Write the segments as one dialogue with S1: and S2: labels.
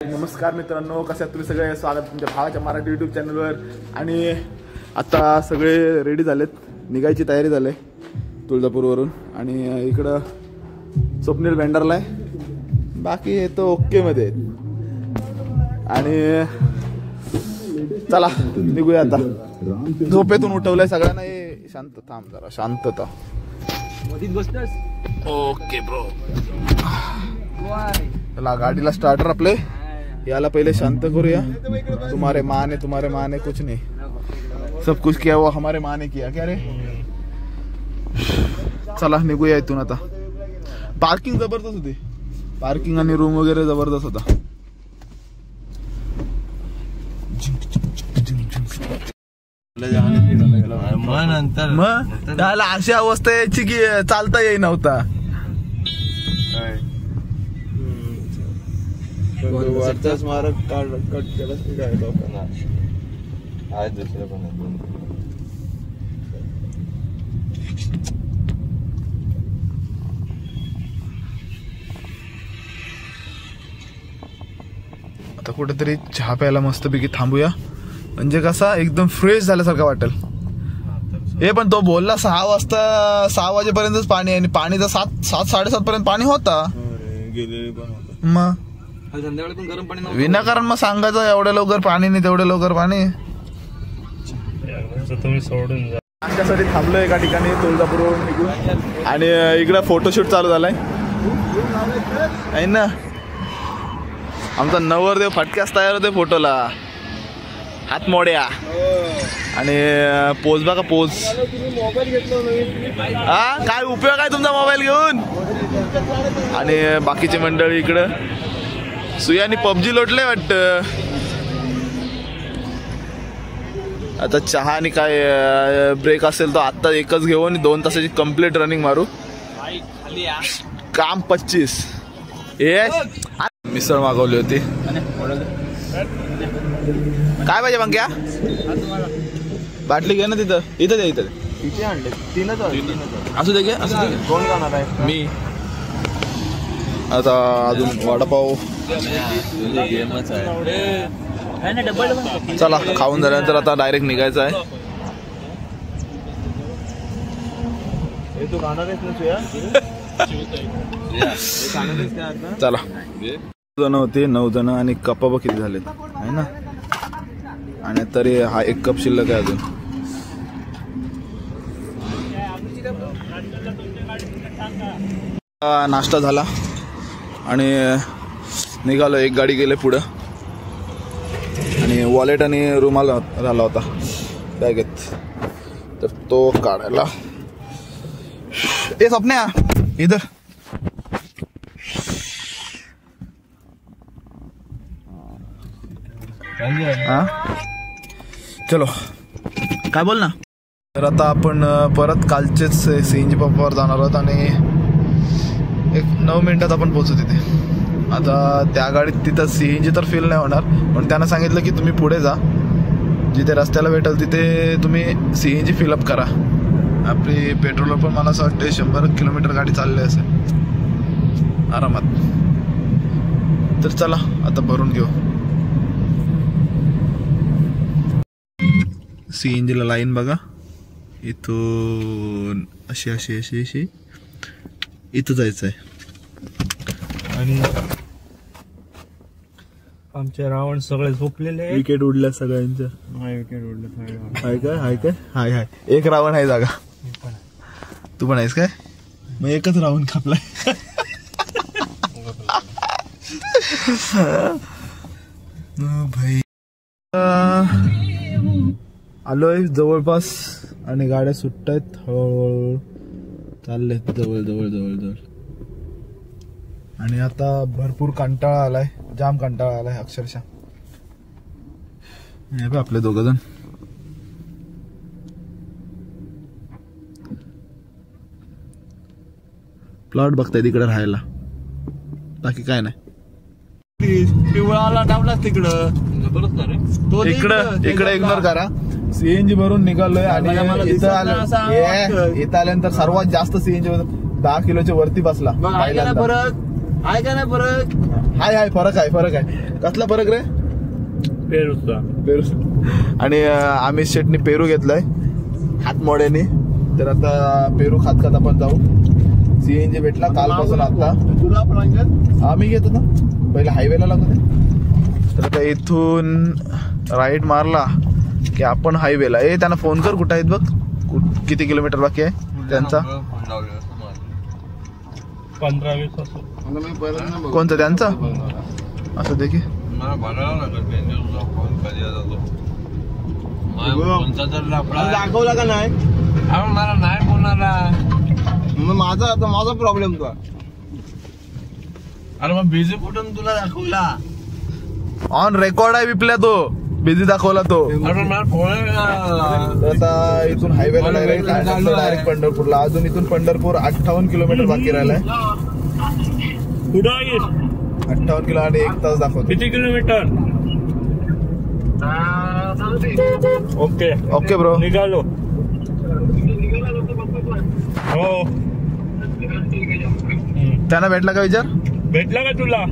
S1: नमस्कार मित्रांनो, कसे आहात तुम्ही सगळे? स्वागत तुमच्या भावाच्या मराठी यूट्यूब चॅनलवर. आणि आता सगळे रेडी झालेत, निघायची तयारी झाली तुळजापूरवरून. आणि इकडं स्वप्नील भेंडारला आहे, बाकी येतो ओके मध्ये. आणि चला निघूया आता. झोपेतून उठवलंय सगळ्यांना. शांत थांब जरा, शांतता. ओके ब्रो, चला गाडीला स्टार्टर आपले. याला पहिले शांत करूया. तुम्हारे माने कुछ नहीं, सब कुछ किया वो हमारे माने किया. क्या रे, चला निघूया इथून आता. पार्किंग जबरदस्त होती, पार्किंग आणि रूम वगैरे जबरदस्त होता. मग त्याला अशी अवस्था यायची की चालता येई नव्हता. स्मारक कट केलं काय लोकांना आज दुसरं पण. आता कुठेतरी चहा प्यायला मस्तपैकी थांबूया, म्हणजे कसा एकदम फ्रेश झाल्यासारखं वाटेल. हे पण तो बोलला 6 वाजेपर्यंतच पाणी आहे, आणि पाणी तर 7-7:30 पर्यंत पाणी होता. मग संध्याकाळी पण गरम पाणी विनाकारण मग सांगायचं एवढ्या लवकर पाणी नाही, तेवढ्या लवकर पाणी. तुम्ही सोडून जा. आमच्यासाठी थांबलो एका ठिकाणी तुळजापूरवरून निघून. आणि इकडं फोटोशूट चालू झालाय आहे ना. आमचा नवरदेव फटक्यास तयार होते फोटोला, हात मोड्या. आणि पोज बघा, पोज. हा काय उपयोग आहे तुमचा मोबाईल घेऊन. आणि बाकीची मंडळी इकडं सुयानी पबजी लोटले वाटतं. आता चहा आणि काय ब्रेक असेल तर आता एकच घेऊ आणि 2 तासाची कंप्लीट रनिंग मारू. काम 25. मिसळ मागवली होती. काय पाहिजे मग? क्या बाटली घे ना तिथं. इथं द्या, इथे आणले 3च असू दे. घे कोण जाणार आहे? मी. आता अजून वडापाव. चला खाऊन झाल्यानंतर आता डायरेक्ट निघायचं आहे. चला 9 जण होते, 9 जण. आणि कपाब किती झालेत आहे ना. आणि तरी हा 1 कप शिल्लक आहे अजून. नाश्ता झाला आणि निघालो. एक गाडी गेले पुढं. आणि वॉलेट आणि रुमाल राहिला होता बॅगेत, तर तो काढायला. ए सपन्या इधर. हा चलो, काय बोल ना. तर आता आपण परत कालचेच सीएनजी पंपावर जाणार आहोत. आणि 9 मिनिटात आपण पोहोचू तिथे. आता त्या गाडीत तिथं सीएनजी तर फील नाही होणार, पण त्यांना सांगितलं की तुम्ही पुढे जा, जिथे रस्त्याला भेटेल तिथे तुम्ही सीएनजी फिलअप करा. आपली पेट्रोलवर पण मला असं वाटतं 100 किलोमीटर गाडी चालली असेल आरामात. तर चला आता भरून घेऊ. सीएनजीला लाईन बघा, इथून अशी अशी अशी अशी इथं जायचं आहे. आणि
S2: आमचे रावण सगळे झोपलेले.
S1: विकेट उडल्या सगळ्यांच्या.
S2: विकेट उडलं.
S1: हाय काय हाय काय हाय हाय. एक रावण आहे जागा. तू पण आहेस काय? मग एकच रावण कापलाय. भाई आलोय जवळपास. आणि गाड्या सुटतायत हळूहळू, चालले जवळ जवळ जवळ जवळ. आणि आता भरपूर कंटाळा आलाय, जाम कंटाळा आलाय अक्षरशः. हे आपले 2 जण. प्लॉट बघताय तिकडे राहायला, बाकी काय नाही.
S2: पिवळाला टाकलाच तिकडं.
S1: इकडे इग्नोर करा. सीएनजी भरून निघालोय. आणि इथं आल्यानंतर सर्वात जास्त सीएनजी 10 किलोच्या वरती बसला.
S2: फरक आहे का नाही? फरक
S1: हाय फरक आहे. कसला फरक रे?
S2: पेरूचा.
S1: पेरू. आणि आम्ही शेटनी पेरू घेतलाय हातमोड्याने. तर आता पेरू खात खात आपण जाऊ. सीएनजी भेटला कालपासून. आता
S2: तुला पण
S1: आम्ही घेतो ना, पहिला हायवेला लागतो. तर आता इथून राईट मारला की आपण हायवेला. त्यांना फोन कर, कुठं आहेत बघ, किती किलोमीटर बाकी आहे त्यांचा.
S2: 15-20 असो.
S1: कोणतं त्यांचा असं देखील
S2: दाखवला का नाही? मला नाही बोलणारा माझा प्रॉब्लेम तुला. अरे मग बिझी कुठून तुला दाखवला?
S1: ऑन रेकॉर्ड आहे विपल्या तो. बिझी दाखवला तो. आता इथून हायवेला डायरेक्ट पंढरपूरला. अजून इथून पंढरपूर 58 किलोमीटर बाकी राहिलाय.
S2: कुठं आहे?
S1: 58 किलो आणि 1 तास दाखवतो.
S2: किती किलोमीटर? ओके
S1: ओके ब्रो,
S2: निघालो. हो.
S1: त्यांना भेटला का विचार?
S2: भेटला का तुला?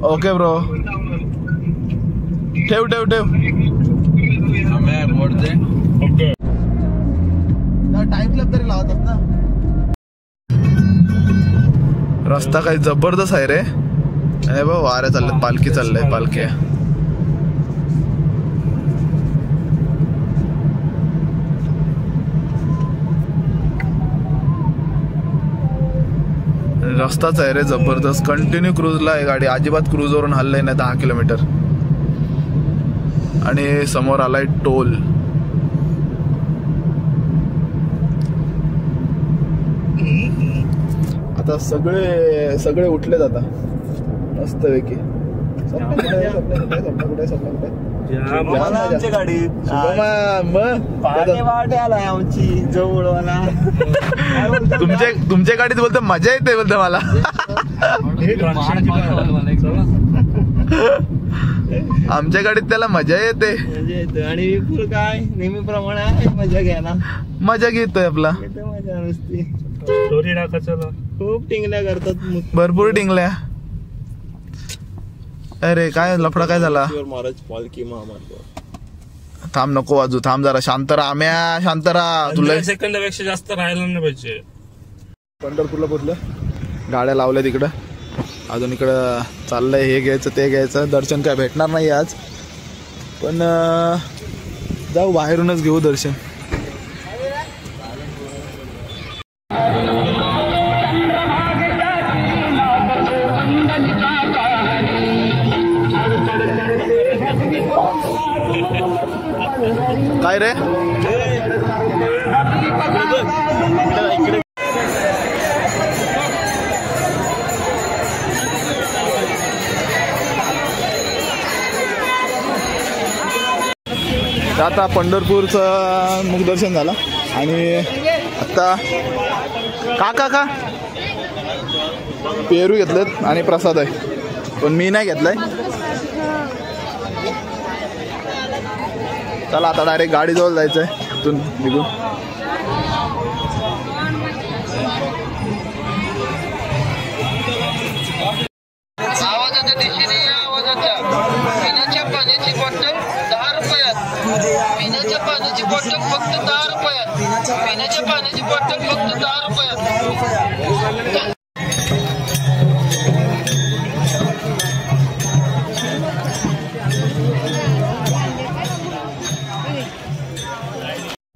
S1: ओके ब्रो, ठेव ठेव ठेव.
S2: ओके.
S1: टाइम क्लब तरी लावतात ना. रस्ता काही जबरदस्त आहे रे. अरे बा वाऱ्या चालल्यात, पालखी चाललंय, पालखी. रस्ताच आहे रे जबरदस्त. कंटिन्यू क्रूजला आहे गाडी, अजिबात क्रूजवरून हल्लय नाही 10 किलोमीटर. आणि समोर आलाय टोल. आता सगळे उठलेत आता मस्त पैकी.
S2: आमच्या गाडीत आमची जवळवाला.
S1: तुमच्या गाडीत बोलतो मजा येते, बोलतो मला. आमच्या गाडीत त्याला मजा येते.
S2: आणि विपुल काय नेहमीप्रमाणे आहे, मजा घ्यायला.
S1: मजा घेतोय आपला.
S2: मजा नसते. स्टोरी टाका चला. खूप टिंगल्या करतात,
S1: भरपूर टिंगल्या. अरे काय लफडा काय झाला?
S2: महाराज पालखी महामार्ग.
S1: थांब, नको वाजू, थांब जरा. शांत राहा म्या, शांत राहा. तुला
S2: सेकंदापेक्षा जास्त राहायला नाही पाहिजे.
S1: पंढरपूरला पोहोचलं, गाड्या लावल्या तिकडं. अजून इकडं चाललंय हे घ्यायचं ते घ्यायचं. दर्शन काय भेटणार नाही आज, पण जाऊ बाहेरूनच घेऊ दर्शन. काय रे? आता पंढरपूरचं मुखदर्शन झालं आणि आता का पेरू घेतलेत आणि प्रसाद आहे, पण मी नाही घेतलाय. चला आता डायरेक्ट गाडीजवळ जायचंय इथून निघून.
S3: आवाजाच्या दिशेने या आवाजाच्या. पिण्याच्या पाण्याची बॉटल 10 रुपयात. पिण्याच्या पाण्याची बॉटल फक्त 10 रुपयात. पिण्याच्या पाण्याची बॉटल फक्त 10 रुपयात.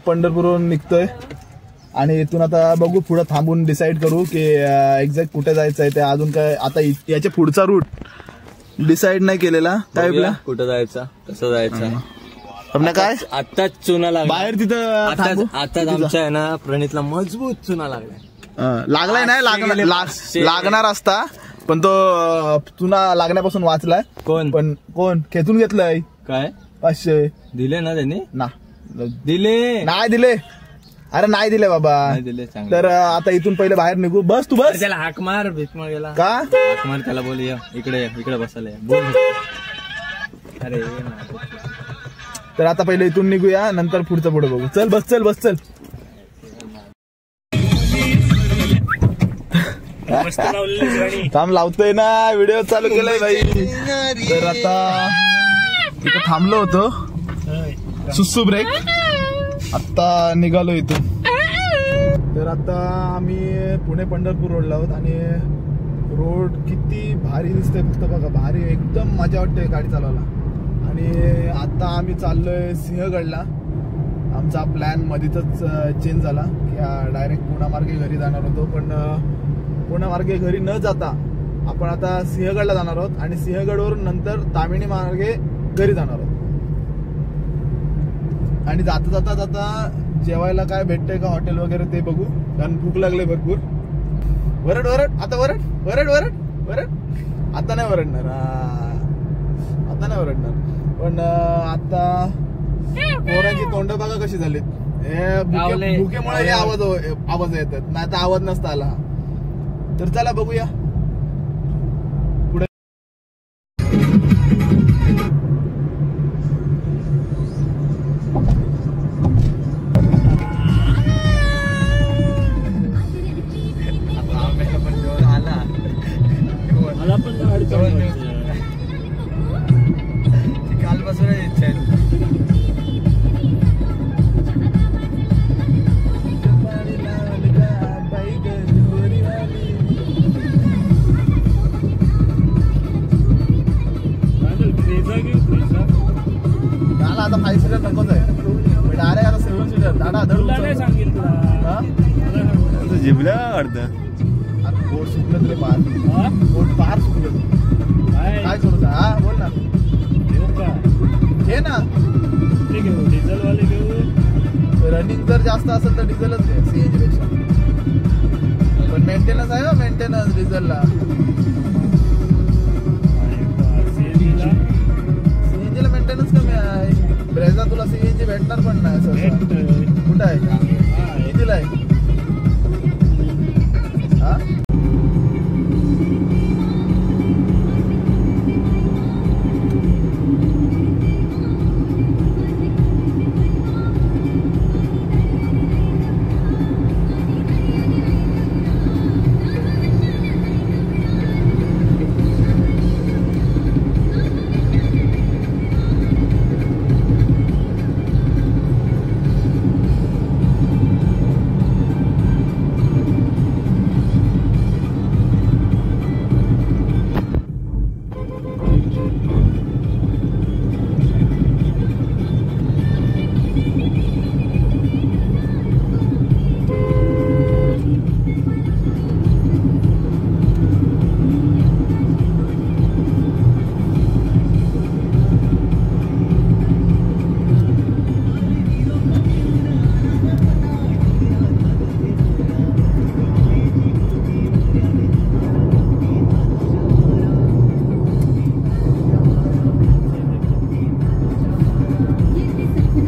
S1: पंढरपूरवरून निघतोय आणि इथून आता बघू, पुढे थांबून डिसाईड करू की एक्झॅक्ट कुठे जायचं आहे. ते अजून काय आता याच्या पुढचा रूट डिसाईड नाही केलेला. काय
S2: कुठं जायचा, कसं जायचं
S1: आपल्या काय
S2: आताच चुना लागला
S1: बाहेर तिथं.
S2: आताच आमच्या आहे ना प्रणितला मजबूत चुना
S1: लागलाय. नाही लागणार असता, पण तो चुना लागण्यापासून वाचलाय. कोण खेचून घेतलंय काय? 500
S2: दिले ना त्यांनी?
S1: ना
S2: दिले
S1: नाही दिले. अरे नाही दिले बाबा. तर आता इथून पहिले बाहेर निघू. बस तू बस.
S2: त्याला हाक मार. भीष्म गेला
S1: का?
S2: हाक मार त्याला. बोल इकडे बसायला बोल. अरे
S1: तर आता पहिले इथून निघूया, नंतर पुढचं पुढे बघू. चल बस. थांब लावतोय ना, व्हिडिओ चालू केलाय भाई. तर आता इथं थांबलो होतो, सुसू ब्रेक. आता निघालो इथून. तर आता आम्ही पुणे पंढरपूर रोडला आहोत आणि रोड किती भारी दिसतोय फक्त बघा, भारी एकदम मजा वाटते गाडी चालवायला. आणि आता आम्ही चाललोय सिंहगडला. आमचा प्लॅन मध्येच चेंज झाला की डायरेक्ट पुण्यामार्गे घरी जाणार होतो, पण पुण्यामार्गे घरी न जाता आपण आता सिंहगडला जाणार आहोत आणि सिंहगडवरून नंतर तामिणी मार्गे घरी जाणार आहोत. आणि जाता जाता जेवायला काय भेटतंय का हॉटेल वगैरे ते बघू, कारण भूक लागले भरपूर. वरड वरड आता वरड वरड वरड वरड आता नाही वरडणार, आता नाही वरडणार. पण आता पोरांची तोंड बघा कशी झालीत. भुकेमुळे हे आवाज येतात, नाही तर आवाज नसता आला. तर चला बघूया पुढे.
S2: कालपासून इच्छा आहे.
S1: आता 5 सीटर नकोच आहे, डायरेक्ट आता 7 सीटर. दादा
S2: जिबल्या अर्ध
S1: बोट सुकलं तरी पार, बोट पार सुकलं. काय करू? हा बोल ना. घे ना,
S2: डिझेल वाले घेऊ.
S1: रनिंग जर जास्त असेल तर डिझेलच घे सीएनजी पेक्षा. पण मेंटेनन्स आहे, मेंटेनन्स डिझेलला. सीएनजीला मेंटेनन्स कमी आहे. ब्रेझा तुला सीएनजी भेटणार पण नाही. कुठं आहे? कितीला आहे?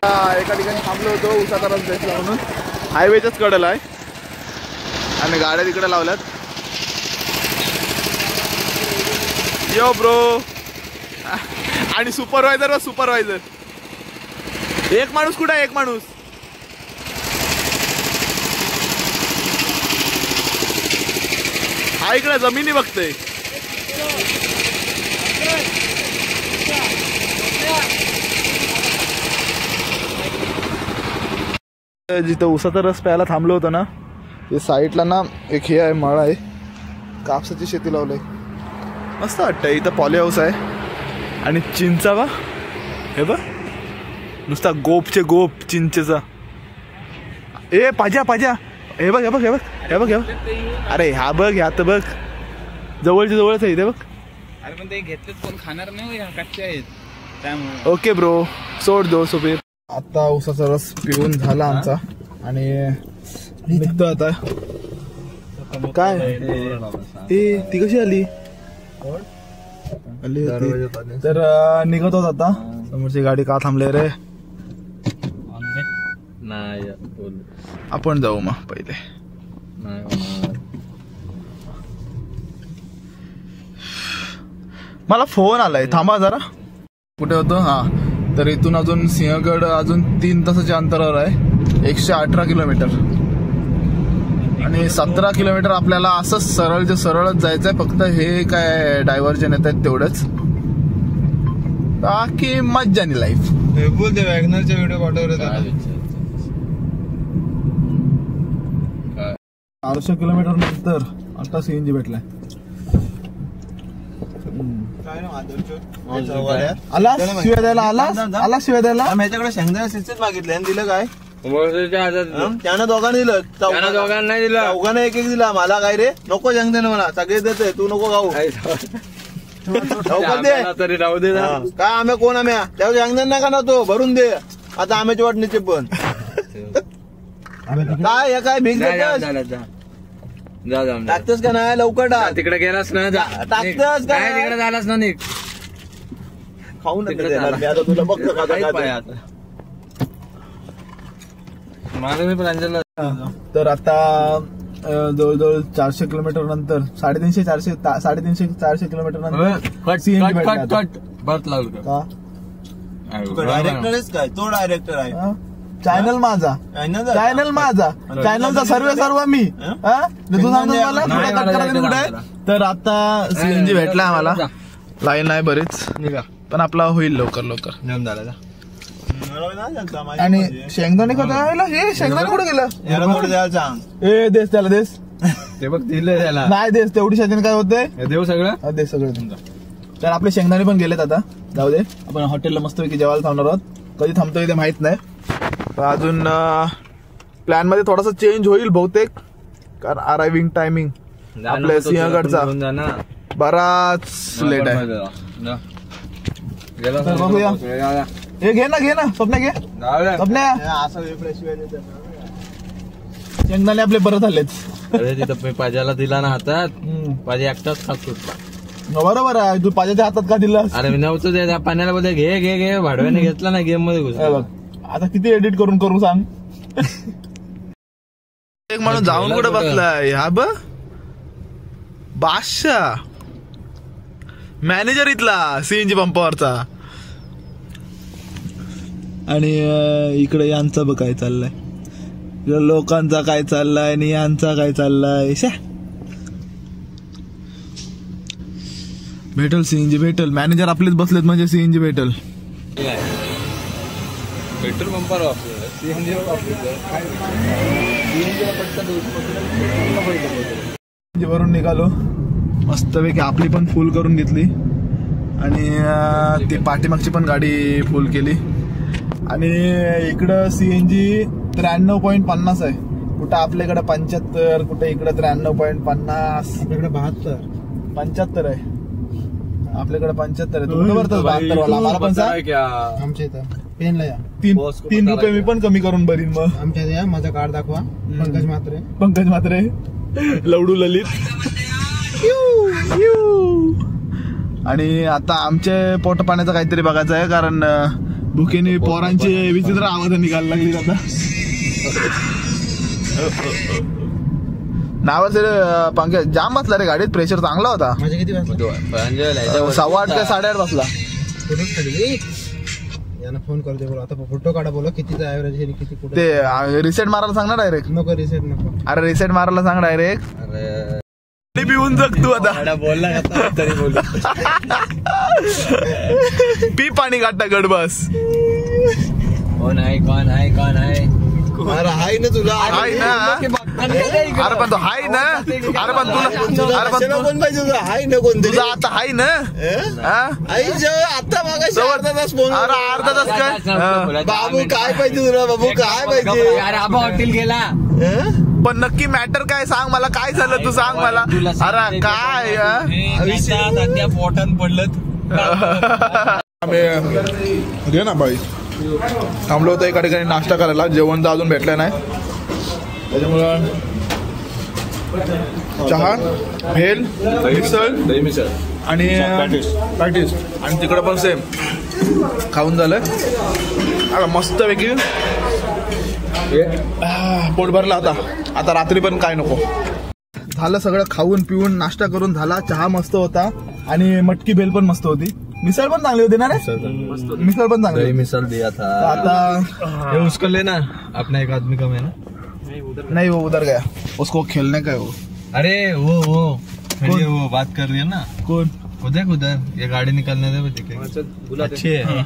S1: हा एका ठिकाणी थांबलो होतो उसाचा रस भेटला म्हणून. हायवेच्याच कडेला आहे आणि गाड्या तिकडे लावल्यात. यो ब्रो. आणि सुपरवायझर एक माणूस कुठे आहे? एक माणूस हा इकडे जमिनी बघतोय. जिथं उसाचा रस प्यायला थांबलो होतो ना, ते साईडला ना एक हे आहे, मळा आहे, कापसाची शेती लावलंय. मस्त वाटतं. इथं पॉली हाऊस आहे आणि चिंचा बा, हे बघ नुसता गोपचे गोप चिंचेचा. ए पाज्या हे बघ हे बघ हे बघ हे बघ हे बघ. अरे ह्या बघ, ह्या तर बघ जवळच्या जवळच आहे. इथे बघ.
S2: अरे पण ते घेतलेच कोण खाणार नाही, कच्चे आहेत त्यामुळे.
S1: ओके ब्रो, सोड दो सुपीर. आता उसाचा रस पिऊन झाला आमचा आणि निघतो आता. काय ए ती कशी आली? तर निघत होत आता. समोरची गाडी का थांबले रे?
S2: नाही
S1: आपण जाऊ मग पहिले. मला फोन आलाय, थांबा जरा. कुठे होतो? हा, तर इथून अजून सिंहगड अजून 3 तासाच्या अंतरावर आहे. 118 किलोमीटर. आणि 17 किलोमीटर आपल्याला असंच सरळच जायचंय. फक्त हे काय डायव्हर्जन येत आहेत तेवढंच, बाकी मज्जानी लाईफ.
S2: बोल ते वॅगनरच्या व्हिडिओ पाठवले
S1: 400 किलोमीटर नंतर आता सीएनजी भेटलाय. आला शिवाय द्यायला, आला शिवाय द्यायला.
S2: माझ्याकडे शेंगदाणा शिस्तीच मागितले आणि दिलं काय त्यानं दोघांना दिलं, दोघांना नाही दिलं, दोघांना एक दिला. मला काय रे नको शेंगदाणा, मला सगळे देते, तू नको खाऊ. तरी राहू दे काय, आम्ही कोण आम्ही तेव्हा शेंगदाणा नका ना तो भरून दे. आता आम्याच्या वाटणीचे पण काय काय भीक टाकतोस का नाही, लवकर टाक. तिकडे गेलास ना, टाकतोस का तिकडे झालास ना, नीट खाऊन तुला बघतो
S1: तर आता जवळजवळ 400 किलोमीटर नंतर 350-400 किलोमीटर नंतर सीएनजी भेटला.
S2: बरं लागलं का? डायरेक्टरच काय तो डायरेक्टर आहे.
S1: चॅनल माझा, चॅनलचा सर्व मी. तू सांगतो मला कुठे. तर आता सीएनजी भेटला आम्हाला. लाईन आहे बरीच, पण आपला होईल लवकर लवकर. आणि शेंगदाणे खाता, हे शेंगदाणे कुठे गेलं? ए देस त्याला, देस
S2: ते बघ दिलं त्याला.
S1: नाही देस, तेवढी शेंगदाणे काय होते,
S2: देऊ सगळं,
S1: दे सगळं तुमचं. तर आपले शेंगदाणे पण गेलेत. आता जाऊ दे, आपण हॉटेलला मस्तपैकी जेवायला थांबणार आहोत. कधी थांबतोय ते माहित नाही. अजून प्लॅन मध्ये थोडासा चेंज होईल बहुतेक, कारण अरायव्हिंग टायमिंग आपल्या सिंहगडचा बराच लेट आहे. बघूया, हे घे ना स्वप्न घे, शेंगदाणे आपले बरं झालेत.
S2: अरे तिथं पाज्याला दिला ना हातात, पाजा एकटाच खात सुटला.
S1: बरोबर आहे, तू पाज्याच्या हातात का दिलास?
S2: अरे मी नव्हतं त्या पाण्याला बोलते घे भाडव्याने घेतला ना, गेम मध्ये घुसला.
S1: आता किती एडिट करू सांग. एक माणूस जाऊन कुठे बसलाय, हा बादशाह मॅनेजर इथला सीएनजी पंपावरचा. आणि इकडे यांचा बघ काय चाललाय, लोकांचा काय चाललाय आणि यांचा काय चाललाय. भेटल सीएनजी भेटल, मॅनेजर आपलेच बसलेत म्हणजे सीएनजी भेटल.
S2: पेट्रोल पंपावर वापरलं, सीएनजी
S1: वरून निघालो मस्तपैकी, आपली पण फुल करून घेतली आणि ती पाठीमागची पण गाडी फुल केली. आणि इकडं सीएनजी 93.50 आहे, कुठं आपल्याकडे 75, कुठे इकडे 93.50, आपल्याकडे 75 आहे, आपल्याकडे 75 आहे. तुम्ही भरतो 72 वाला, मला पण सांग.
S4: आमच्या इथं पेनला या
S1: 3 रुपये मी पण कमी करून भरीन. मग
S4: आमच्या या माझा कार्ड दाखवा. पंकज म्हात्रे
S1: लवडू ललित. आणि आता आमचे पोट पाण्याचं काहीतरी बघायचं आहे, कारण भुकेने पोरांची विचित्र आवाज निघायला लागली. आता नावाचं पंकज जाम बसला रे गाडीत, प्रेशर चांगला होता.
S4: माझे किती वाजता?
S1: 8:15 का 8:30 बसला.
S4: यांना फोन करते बोला, आता फोटो काढा, बोला कितीचा ऍव्हरेज आहे, किती कुठे.
S1: ते रिसेट मारायला सांग ना डायरेक्ट.
S4: नको रिसेट नको.
S1: अरे रिसेट मारायला सांग डायरेक्ट. अरे पिऊन जग तू आता,
S2: बोलला तरी बोल.
S1: पी पाणी काढता गड बस.
S2: कोण आहे
S4: अरे हाय ना तुला,
S1: हाय ना. अरे पण तो हाय ना, अरे पण तुला, अरे पण
S4: कोण पाहिजे तुला, हाय ना कोण
S1: तुझा आता हाय ना.
S4: आता मागाशी अर्धा तास फोन.
S1: अरे अर्धा तास काय
S4: बाबू काय पाहिजे तुला, बाबू काय पाहिजे.
S2: हॉटेल गेला
S1: पण नक्की मॅटर काय सांग मला, काय झालं तू सांग मला. अरे काय
S2: पोटान पडलं.
S1: घे ना बाई. थांबलो होतो एका ठिकाणी नाश्ता करायला, जेवण तर अजून भेटलं नाही, त्याच्यामुळं चहा, भेल, मिसळ आणि पॅटीस. आणि तिकडं पण सेम खाऊन झालंय. अरे मस्त पैकी पोट भरला होता. आता रात्री पण काय नको झालं, सगळं खाऊन पिऊन नाश्ता करून झाला. चहा मस्त होता आणि मटकी भेल पण मस्त होती. मिसळ पण चांगली होती ना रे, मिसळ पण चांगली.
S2: मिसळ दिया था.
S1: आता
S2: उसको लेना, अपना एक आदमी कम है ना.
S1: नहीं वो उधर गया, उसको खेलने का है वो।
S2: अरे वो बात कर रही है ना।
S1: कौन?
S2: उधर ये गाडी निकालने दे अच्छी आहे।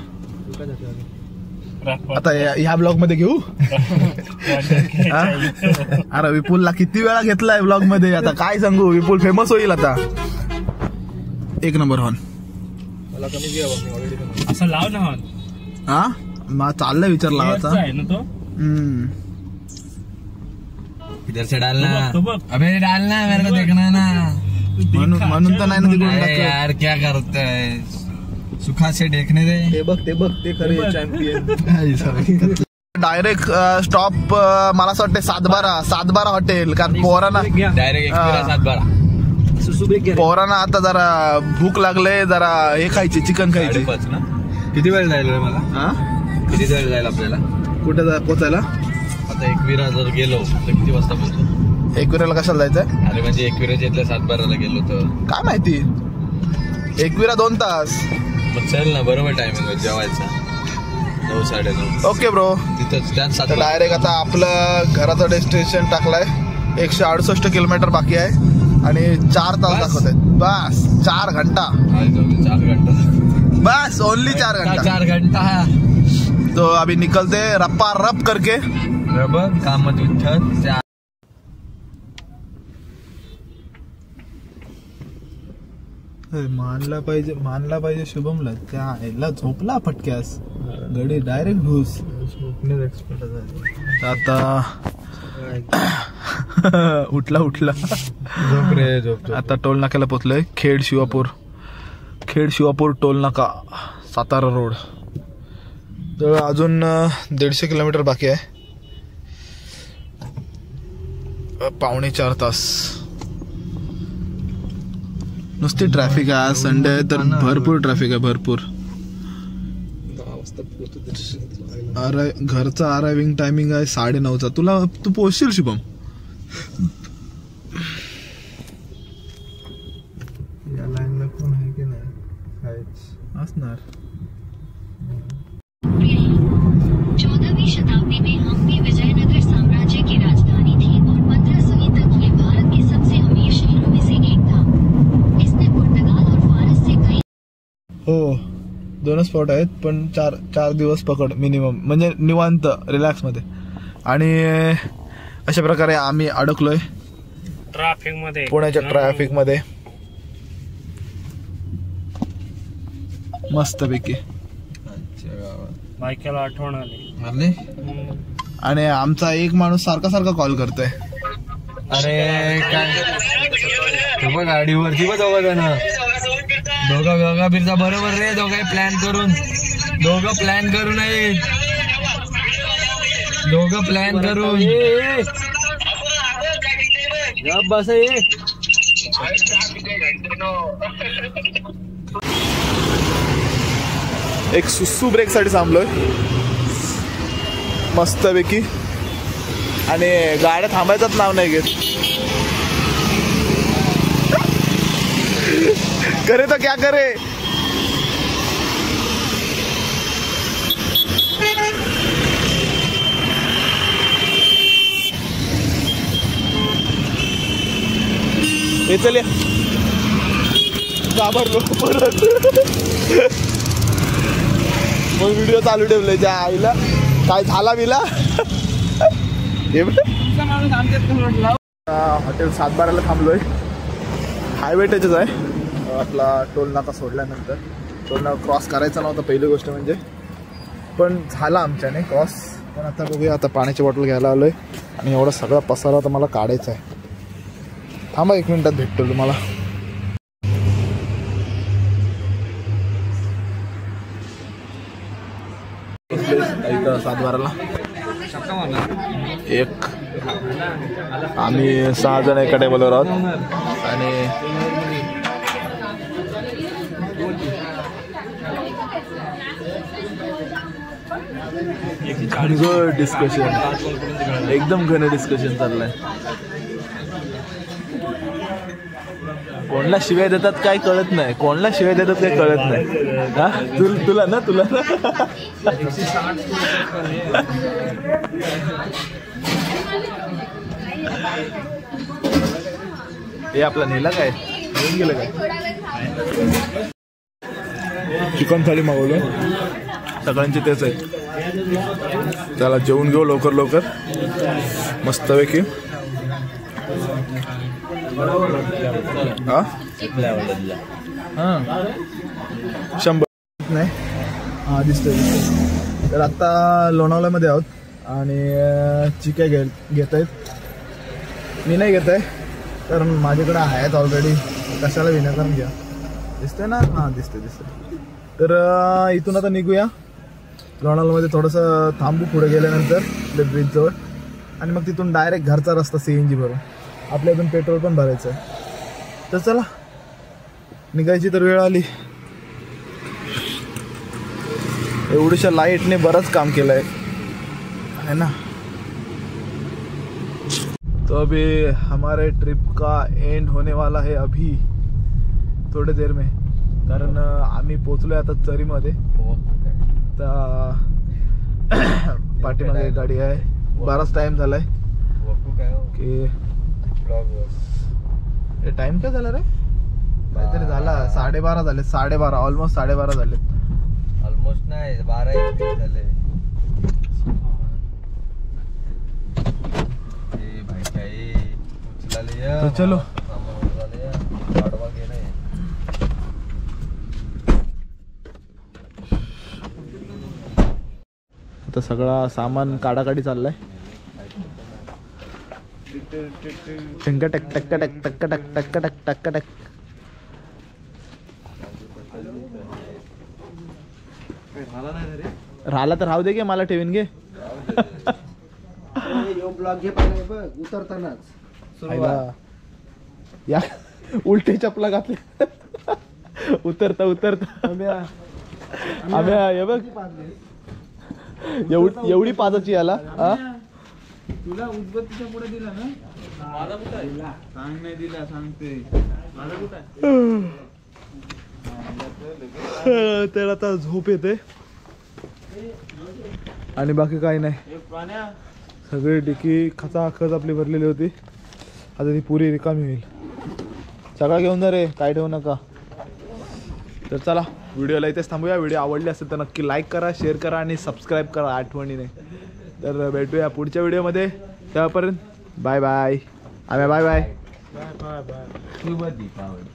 S1: आता ह्या ब्लॉग मध्ये घेऊ? अरे विपुलला किती वेळा घेतलाय ब्लॉग मध्ये, आता काय सांगू, विपुल फेमस होईल आता। एक नंबर हॉर्न
S5: असं लाव ना हॉर्न।
S1: हा मग चाललंय विचार लावायचा
S5: आहे ना तो।
S2: इधर से डालना,
S5: तो बघ
S2: अबे डालना, मेरे को देखना ना।
S1: म्हणून तर नाही ना तिकडून
S2: अरे
S1: टाकलं।
S2: यार क्या करते है, सुखा से देखने दे।
S4: ते बघ ते खरे चॅम्पियन।
S1: डायरेक्ट स्टॉप मला असं वाटतं 7-12 हॉटेल, कारण पोरांना
S2: डायरेक्ट
S1: पोरांना आता जरा भूक लागले, जरा हे खायची, चिकन खायची।
S2: किती वेळ जाईल रे मला?
S1: हा
S2: किती वेळ जाईल आपल्याला
S1: कुठे पोचायला?
S2: आता एकविरा जर गेलो तर किती वाजता पोहोचू?
S1: एकविराला कशाला जायचंय?
S2: अरे म्हणजे एकविराच्या इथल्या 7-12ला गेलो तर
S1: काय माहिती, एकविरा 2 तास।
S2: मग चल ना, बरोबर टायमिंग जेवायचा 9-9:30.
S1: ओके ब्रो,
S2: तिथंच त्याच
S1: तर डायरेक्ट आता आपलं घराचं डेस्टिनेशन टाकलाय। 168 किलोमीटर बाकी आहे आणि 4 तास दाखवत आहेत। बस 4 घंटा,
S2: 4 घंटा
S1: बस ओनली 4 घंटा।
S2: 4 घंटा
S1: तो अभी निकलते रप्पा रप करके।
S2: बरोबर काम उठत
S1: मानला पाहिजे शुभमला, त्या ह्याला झोपला फटक्यास, गडी डायरेक्ट घुस। आता उठला
S2: झोप रे
S1: आता टोल नाक्याला पोहोचलोय, खेड शिवापूर टोल नाका, सातारा रोड। तर अजून 150 किलोमीटर बाकी आहे, 3.25 तास। नुसती ट्रॅफिक आहे, आज संडे आहे तर भरपूर ट्रॅफिक आहे, भरपूर। घरचा अरायव्हिंग टायमिंग आहे 9:30चा। तू पोहोचशील शुभम?
S4: या लाईन ला कोण आहे की नाही
S1: असणार।
S6: 14वीं शताब्दी में हम्पी विजयनगर साम्राज्य की राजधानी थी और 1500 तक ये भारत के सबसे अमीर शहरों में से एक था। इसने पुर्तगाल और फारस से कई
S1: हो 2 स्पॉट आहेत, पण 4 दिवस पकड मिनिमम, म्हणजे निवांत रिलॅक्स मध्ये। आणि अशा प्रकारे आम्ही अडकलोय
S5: ट्रॅफिक मध्ये,
S1: पुण्याच्या ट्रॅफिक मध्ये मस्तपैकी।
S5: बायकाला आठवण आली।
S1: आणि आमचा एक माणूस सारखा कॉल करतोय।
S2: अरे काय गाडीवरती दोघं जण, दोघं बिरचा बरोबर रे, दोघं प्लॅन करून
S5: बस
S1: एक सुसू ब्रेक साठी थांबलोय मस्तपैकी, आणि गाड्या थांबायचाच नाव नाही घेत। करे तो क्या करे। हे चल घाबरलो परत, मग व्हिडिओ चालू ठेवले त्या आईला, काय झाला बिला। हॉटेल 7-12ला थांबलोय, हायवे टचच आहे आपला। टोल नाका सोडल्यानंतर टोल नाका क्रॉस करायचा नव्हता पहिली गोष्ट म्हणजे, पण झाला आमच्याने क्रॉस। पण आता बघूया, आता पाण्याची बॉटल घ्यायला आलोय आणि एवढा सगळा पसारा तर मला काढायचा आहे। थांबा 1 मिनिटात भेटतो तुम्हाला। इथं 7-12ला आम्ही 6 जण एका टेबलवर आहोत आणि घन डिस्कशन, एकदम घन डिस्कशन चाललंय। कोणला शिवाय देतात काय कळत नाही, हा तुला ना हे आपला नेला काय येऊन गेलं काय चिकन थाळी मागवलं सगळ्यांचे तेच आहे त्याला जेवून घेऊ लवकर लवकर मस्तपैकी हा 100 नाही हा दिसतोय तर आता लोणावळ्यामध्ये आहोत आणि चिक्या घेत आहेत मी नाही घेत आहे कारण माझ्याकडे आहेत ऑलरेडी कशाला विनाकारण घ्या दिसतंय ना हां दिसतंय तर इथून आता निघूया लोणावळ्यामध्ये थोडंसं थांबू पुढे गेल्यानंतर आपल्या ब्रिजजवळ आणि मग तिथून डायरेक्ट घरचा रस्ता CNG भरून आपल्या इथून पेट्रोल पण भरायचं आहे तर चला निघायची तर वेळ आली एवढ्याशा लाईटने बरंच काम केलं है ना तो अभी हमारे ट्रिप का एंड होने वाला है अभी थोड़ी देर में कारण आम्ही पोचलोय आता चरीमध्ये तर पाठीमागे गाडी आहे बराच टाइम झालाय की टाइम काय झाला रे काहीतरी झाला 12:30 झाले 12:30 ऑलमोस्ट 12:30 झाले
S2: ऑलमोस्ट नाही 12 झाले
S1: तो चलो आता सगळा सामान काढाकाढी चाललाय टक टक टक टक टक टक टक टक टक टक राहिला तर राहू दे गे मला ठेवीन गे
S4: ब्लॉग घे पाहिजे बघ उतरतानाच
S1: या उलटे चपला घातले उतरता उतरता आम्ही हे बघ एवढी पाजाची याला
S2: तुला उदबत्तीच्या पुढे दिला ना माझा कुठे आहे सांग नाही दिला सांगते माझा कुठे आहे
S1: तर आता झोप येते आणि बाकी काही नाही सगळी डिकी खचाखच आपली भरलेली होती आता ती पुरी रिकामी होईल सगळं घेऊन जा रे काय ठेवू नका तर चला व्हिडिओला इथेच थांबूया व्हिडिओ आवडली असेल तर नक्की लाईक करा शेअर करा आणि सबस्क्राईब करा आठवणीने तर भेटूया पुढच्या व्हिडिओमध्ये त्यापर्यंत बाय बाय आम्ही बाय बाय
S2: शुभ दीपावली